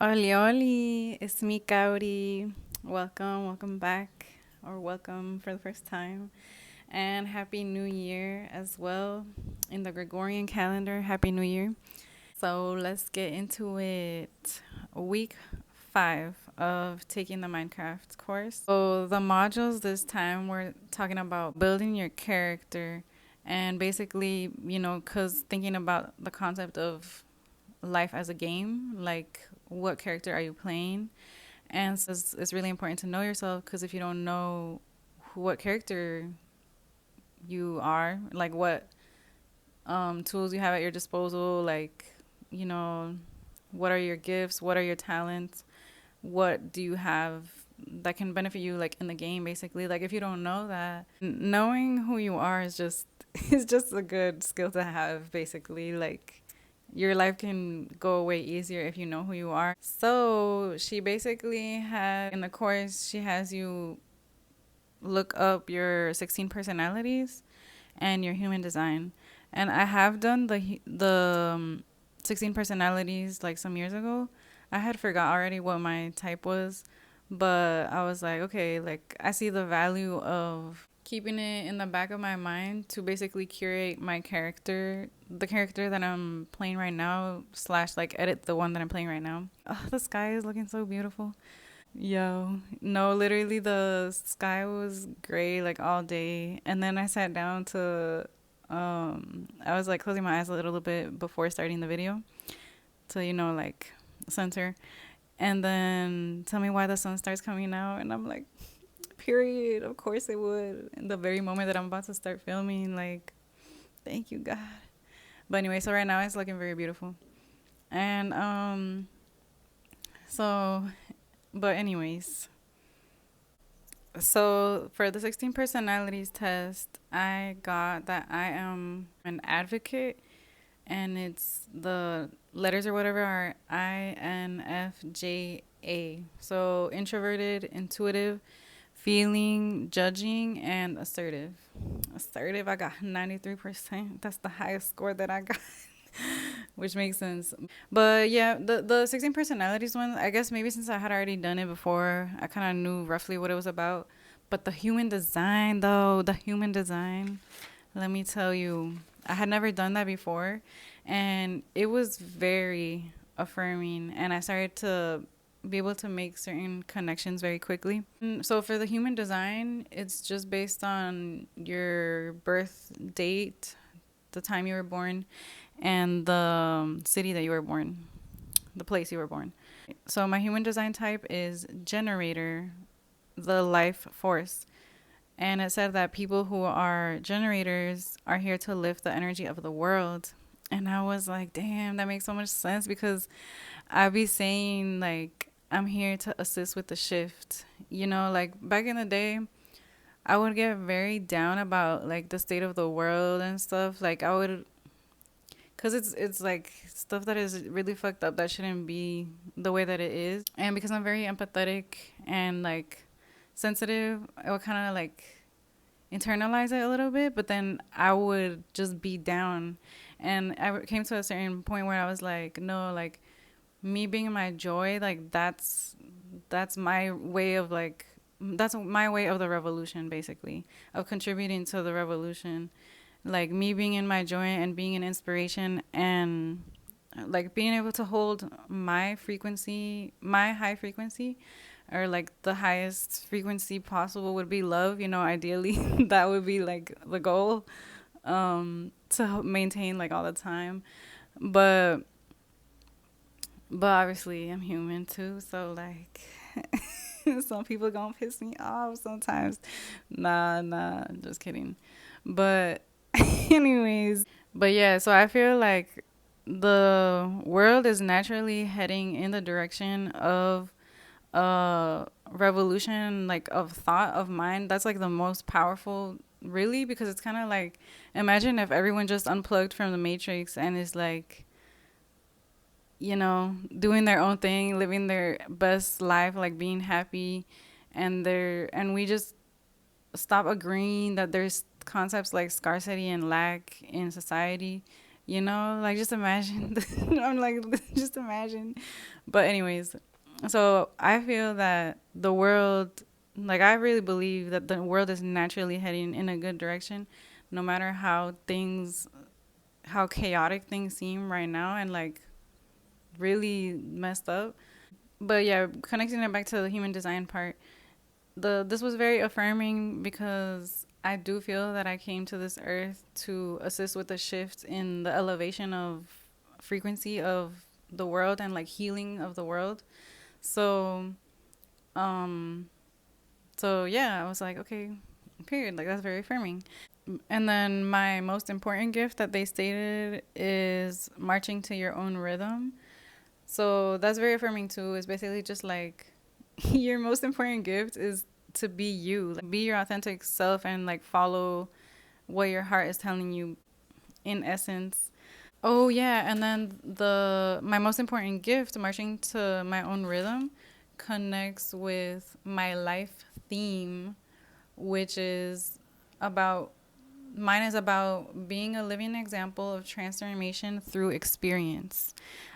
Oli, oli, it's me, Kauri. Welcome back, or welcome for the first time. And Happy New Year as well. In the Gregorian calendar, Happy New Year. So let's get into it. Week 5 of taking the Minecraft course. So the modules this time we're talking about building your character and basically, because thinking about the concept of life as a game, like what character are you playing? And so it's really important to know yourself because if you don't know what character you are, like what tools you have at your disposal, like, you know, what are your gifts, what are your talents, what do you have that can benefit you like in the game basically. Like if you don't know that, knowing who you are is just is just a good skill to have basically. Like your life can go away easier if you know who you are. So she basically had in the course, she has you look up your 16 personalities and your human design. And I have done the 16 personalities like some years ago. I had forgot already what my type was, but I was like, okay, like I see the value of keeping it in the back of my mind to basically curate my character, the character that I'm playing right now, slash like edit the one that I'm playing right now. Oh, the sky is looking so beautiful. Yo, no, literally the sky was gray like all day. And then I sat down to I was like closing my eyes a little bit before starting the video to, like censor. And then tell me why the sun starts coming out and I'm like, period, of course it would. In the very moment that I'm about to start filming, like, thank you God. But anyway, so right now it's looking very beautiful. And so but anyways, so for the 16 personalities test, I got that I am an advocate, and it's the letters or whatever are INFJA. So introverted, intuitive, feeling, judging, and assertive. Assertive, I got 93%. That's the highest score that I got. Which makes sense. But yeah, the 16 personalities one, I guess maybe since I had already done it before, I kind of knew roughly what it was about. But the human design, though, the human design, let me tell you, I had never done that before. And it was very affirming. And I started to be able to make certain connections very quickly. So for the human design, it's just based on your birth date, the time you were born, and the city that you were born, the place you were born. So my human design type is generator, the life force. And it said that people who are generators are here to lift the energy of the world. And I was like, damn, that makes so much sense because I be saying like I'm here to assist with the shift. Like back in the day, I would get very down about like the state of the world and stuff. Like I would, cause it's like stuff that is really fucked up that shouldn't be the way that it is. And because I'm very empathetic and like sensitive, I would kind of like internalize it a little bit. But then I would just be down, and I came to a certain point where I was like, no, like me being in my joy, like that's my way of like that's my way of the revolution, basically, of contributing to the revolution. Like me being in my joy and being an inspiration, and like being able to hold my frequency, my high frequency, or like the highest frequency possible would be love, ideally. That would be like the goal, to maintain like all the time. But but obviously I'm human too, so like some people gonna piss me off sometimes. Nah, just kidding. But anyways, but yeah, so I feel like the world is naturally heading in the direction of a revolution, like of thought, of mind. That's like the most powerful, really, because it's kind of like, imagine if everyone just unplugged from the matrix and is like, doing their own thing, living their best life, like being happy, and we just stop agreeing that there's concepts like scarcity and lack in society, Like just imagine. I'm like, just imagine. But anyways, so I feel that the world, like I really believe that the world is naturally heading in a good direction, no matter how chaotic things seem right now and like really messed up. But yeah, connecting it back to the human design part, this was very affirming because I do feel that I came to this earth to assist with the shift in the elevation of frequency of the world and like healing of the world. So, um, so yeah, I was like, okay, period. Like that's very affirming. And then my most important gift that they stated is marching to your own rhythm. So that's very affirming too. It's basically just like your most important gift is to be you, like, be your authentic self and like follow what your heart is telling you in essence. Oh yeah, and then the my most important gift, marching to my own rhythm, connects with my life theme, which is about mine is about being a living example of transformation through experience.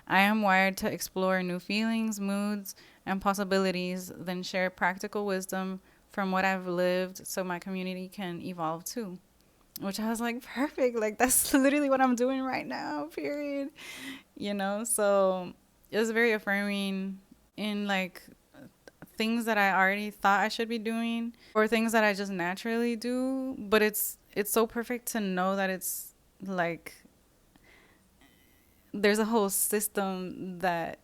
I am wired to explore new feelings, moods, and possibilities, then share practical wisdom from what I've lived so my community can evolve too. Which I was like, perfect. Like, that's literally what I'm doing right now, period. So it was very affirming in like things that I already thought I should be doing or things that I just naturally do, but it's so perfect to know that it's like there's a whole system that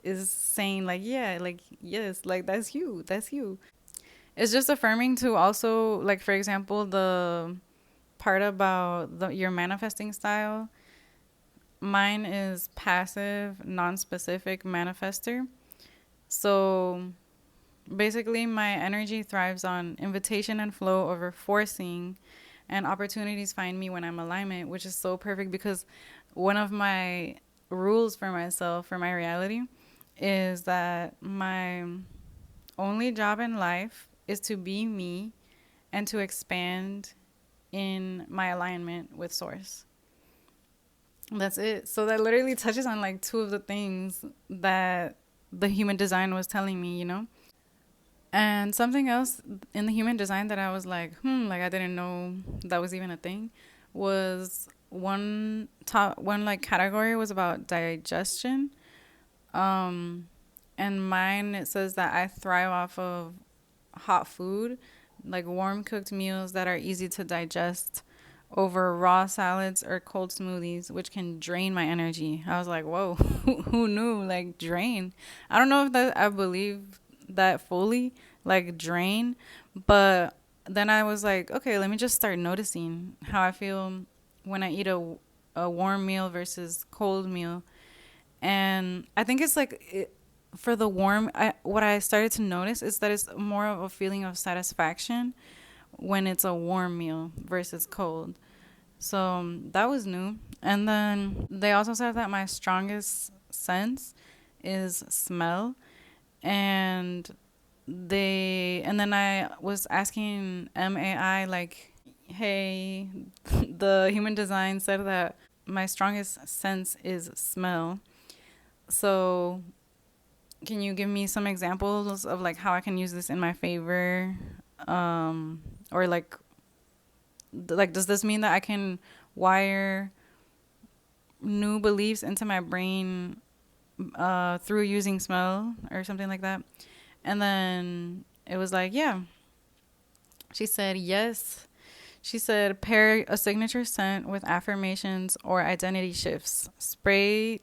is saying like yeah, like yes, like that's you. That's you. It's just affirming to also like for example the part about your manifesting style. Mine is passive, non-specific manifester. So basically, my energy thrives on invitation and flow over forcing, and opportunities find me when I'm in alignment, which is so perfect because one of my rules for myself, for my reality, is that my only job in life is to be me and to expand in my alignment with Source. That's it. So that literally touches on like two of the things that the human design was telling me. And something else in the human design that I was like, like I didn't know that was even a thing, was one like category was about digestion. Um, and mine it says that I thrive off of hot food, like warm cooked meals that are easy to digest over raw salads or cold smoothies, which can drain my energy. I was like, whoa, who knew? Like, drain. I don't know if that I believe that fully, like, drain. But then I was like, okay, let me just start noticing how I feel when I eat a warm meal versus cold meal. And I think it's like, for the warm, what I started to notice is that it's more of a feeling of satisfaction when it's a warm meal versus cold. So that was new. And then they also said that my strongest sense is smell. And then I was asking MAI, like, hey, the human design said that my strongest sense is smell. So can you give me some examples of like how I can use this in my favor? Or like does this mean that I can wire new beliefs into my brain through using smell or something like that? And then it was like, yeah. She said yes. She said pair a signature scent with affirmations or identity shifts. Spray/smell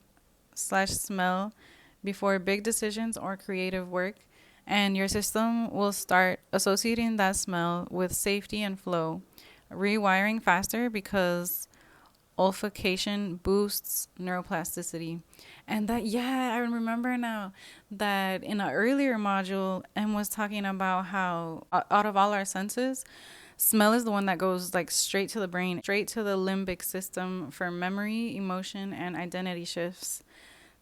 before big decisions or creative work, and your system will start associating that smell with safety and flow, rewiring faster because olfaction boosts neuroplasticity. And that, yeah, I remember now that in an earlier module, Em was talking about how out of all our senses, smell is the one that goes like straight to the brain, straight to the limbic system for memory, emotion, and identity shifts.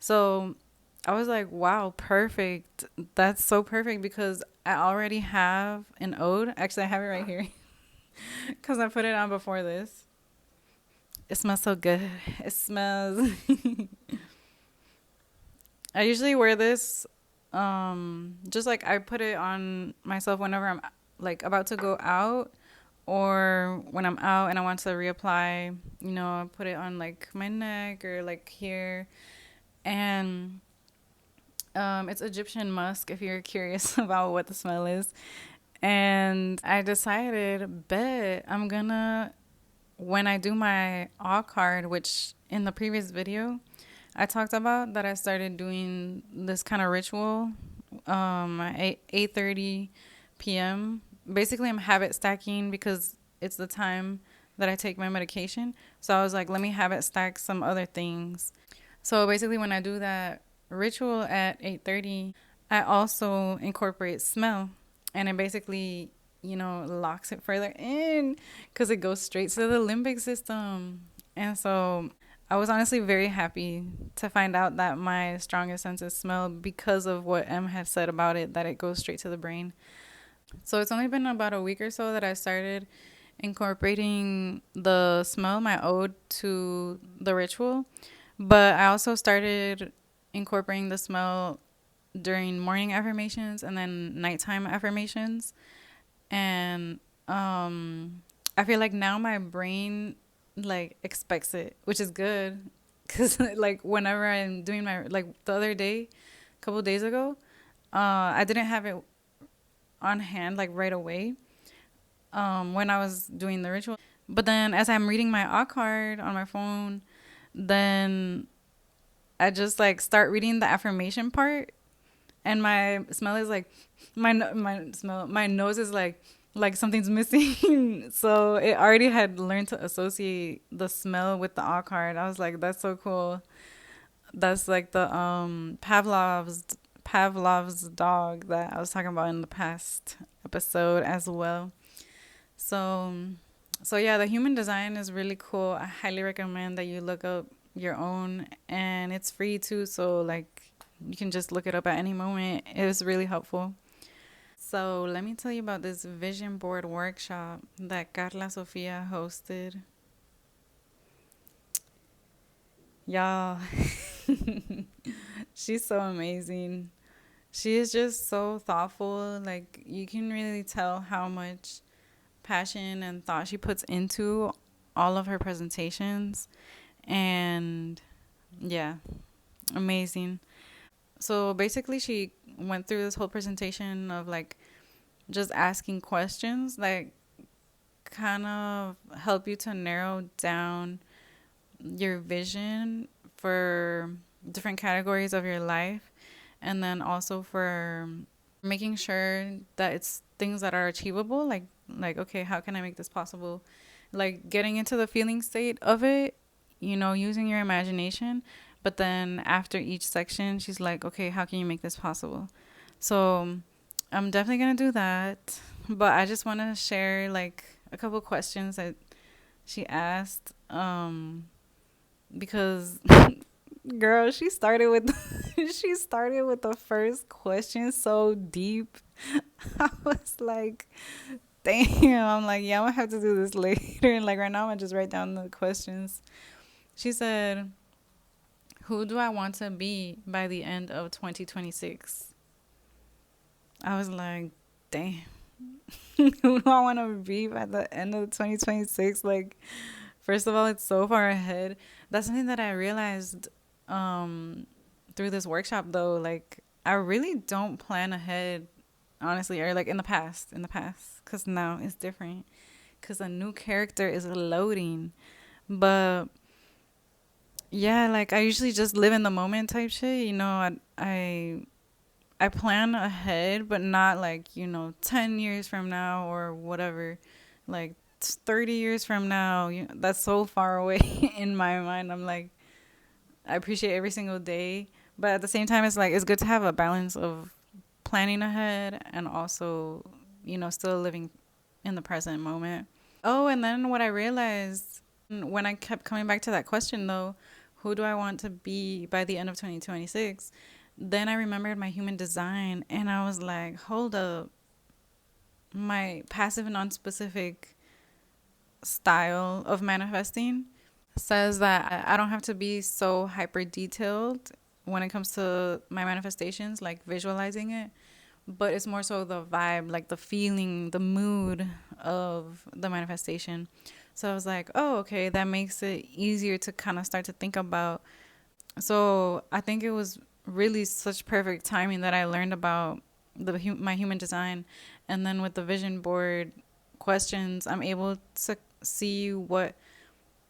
So I was like, wow, perfect. That's so perfect because I already have an ode. Actually, I have it right here because I put it on before this. It smells so good. It smells. I usually wear this, just like I put it on myself whenever I'm like about to go out, or when I'm out and I want to reapply. I put it on like my neck or like here, and it's Egyptian musk. If you're curious about what the smell is, and I decided, bet I'm gonna when I do my awe card, which in the previous video I talked about that I started doing this kind of ritual at 8:30 p.m. Basically, I'm habit stacking because it's the time that I take my medication. So I was like, let me habit stack some other things. So basically, when I do that ritual at 8:30, I also incorporate smell, and it basically locks it further in because it goes straight to the limbic system. And so I was honestly very happy to find out that my strongest sense is smell because of what Em had said about it, that it goes straight to the brain. So it's only been about a week or so that I started incorporating the smell, my ode, to the ritual. But I also started incorporating the smell during morning affirmations and then nighttime affirmations. And I feel like now my brain like expects it, which is good, because like whenever I'm doing my, like the other day, a couple of days ago, I didn't have it on hand like right away when I was doing the ritual. But then as I'm reading my A card on my phone, then I just like start reading the affirmation part, and my smell is like my nose is like something's missing. So it already had learned to associate the smell with the A card. I was like, that's so cool. That's like the Pavlov's dog that I was talking about in the past episode as well. So yeah, the human design is really cool. I highly recommend that you look up your own, and it's free too, so like you can just look it up at any moment. It was really helpful. So let me tell you about this vision board workshop that Carla Sofia hosted. Y'all, she's so amazing. She is just so thoughtful. Like, you can really tell how much passion and thought she puts into all of her presentations. And yeah, amazing. So basically, she went through this whole presentation of like just asking questions that kind of help you to narrow down your vision for different categories of your life, and then also for making sure that it's things that are achievable, like okay, how can I make this possible, like getting into the feeling state of it, using your imagination. But then after each section, she's like, okay, how can you make this possible? So I'm definitely gonna do that, but I just want to share like a couple questions that she asked, because girl, she started with she started with the first question so deep. I was like, damn. I'm like, yeah, I'm gonna have to do this later. And like right now, I'm gonna just write down the questions. She said, "Who do I want to be by the end of 2026?" I was like, damn. Who do I want to be by the end of 2026? Like, first of all, it's so far ahead. That's something that I realized through this workshop, though. Like, I really don't plan ahead, honestly, or like in the past, because now it's different, because a new character is loading. But yeah, like I usually just live in the moment type shit. I plan ahead, but not like 10 years from now or whatever, like 30 years from now. That's so far away in my mind. I'm like, I appreciate every single day, but at the same time, it's like it's good to have a balance of planning ahead and also still living in the present moment. Oh, and then what I realized when I kept coming back to that question, though, who do I want to be by the end of 2026? Then I remembered my human design, and I was like, hold up. My passive and non-specific style of manifesting. says that I don't have to be so hyper detailed when it comes to my manifestations, like visualizing it, but it's more so the vibe, like the feeling, the mood of the manifestation. So I was like, oh, okay, that makes it easier to kind of start to think about. So I think it was really such perfect timing that I learned about my human design, and then with the vision board questions, I'm able to see what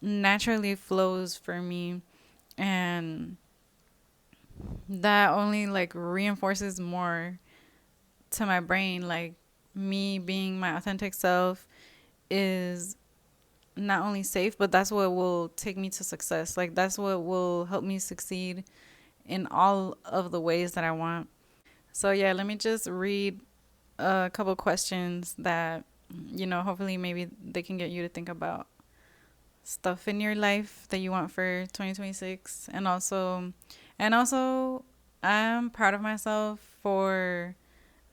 naturally flows for me, and that only like reinforces more to my brain, like me being my authentic self is not only safe, but that's what will take me to success. Like that's what will help me succeed in all of the ways that I want. So yeah, let me just read a couple questions that hopefully maybe they can get you to think about stuff in your life that you want for 2026. And also I'm proud of myself for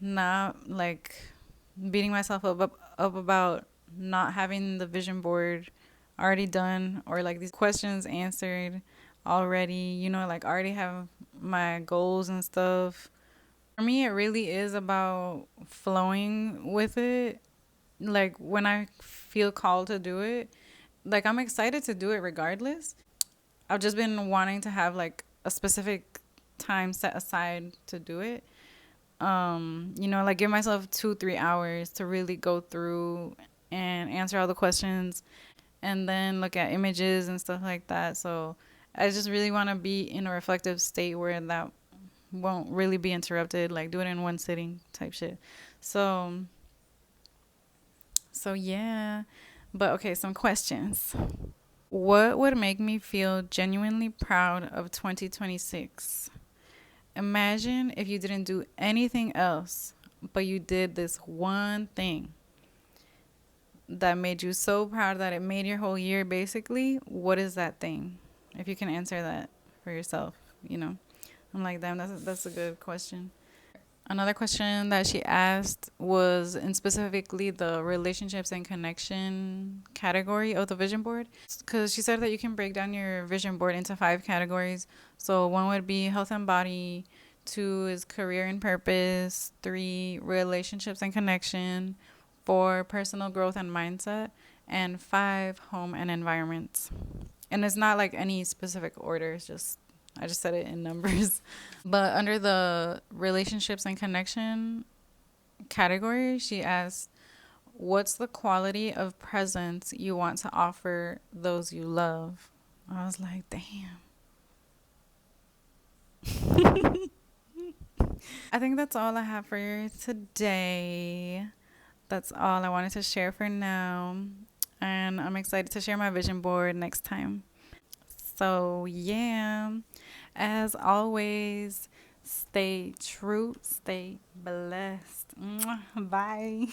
not like beating myself up about not having the vision board already done, or like these questions answered already, like I already have my goals and stuff. For me, it really is about flowing with it. Like when I feel called to do it, like I'm excited to do it regardless. I've just been wanting to have like a specific time set aside to do it. Like give myself 2 3 hours to really go through and answer all the questions, and then look at images and stuff like that. So I just really want to be in a reflective state where that won't really be interrupted, like do it in one sitting type shit. So so yeah. But okay, some questions. What would make me feel genuinely proud of 2026? Imagine if you didn't do anything else, but you did this one thing that made you so proud that it made your whole year basically. What is that thing? If you can answer that for yourself, you know. I'm like, damn, that's a good question. Another question that she asked was in specifically the relationships and connection category of the vision board. Because she said that you can break down your vision board into 5 categories. So one would be health and body, 2 is career and purpose, 3, relationships and connection, 4, personal growth and mindset, and 5, home and environment. And it's not like any specific order, it's just I just said it in numbers. But under the relationships and connection category, she asked, what's the quality of presence you want to offer those you love? I was like, damn. I think that's all I have for you today. That's all I wanted to share for now. And I'm excited to share my vision board next time. So, yeah, as always, stay true, stay blessed. Bye.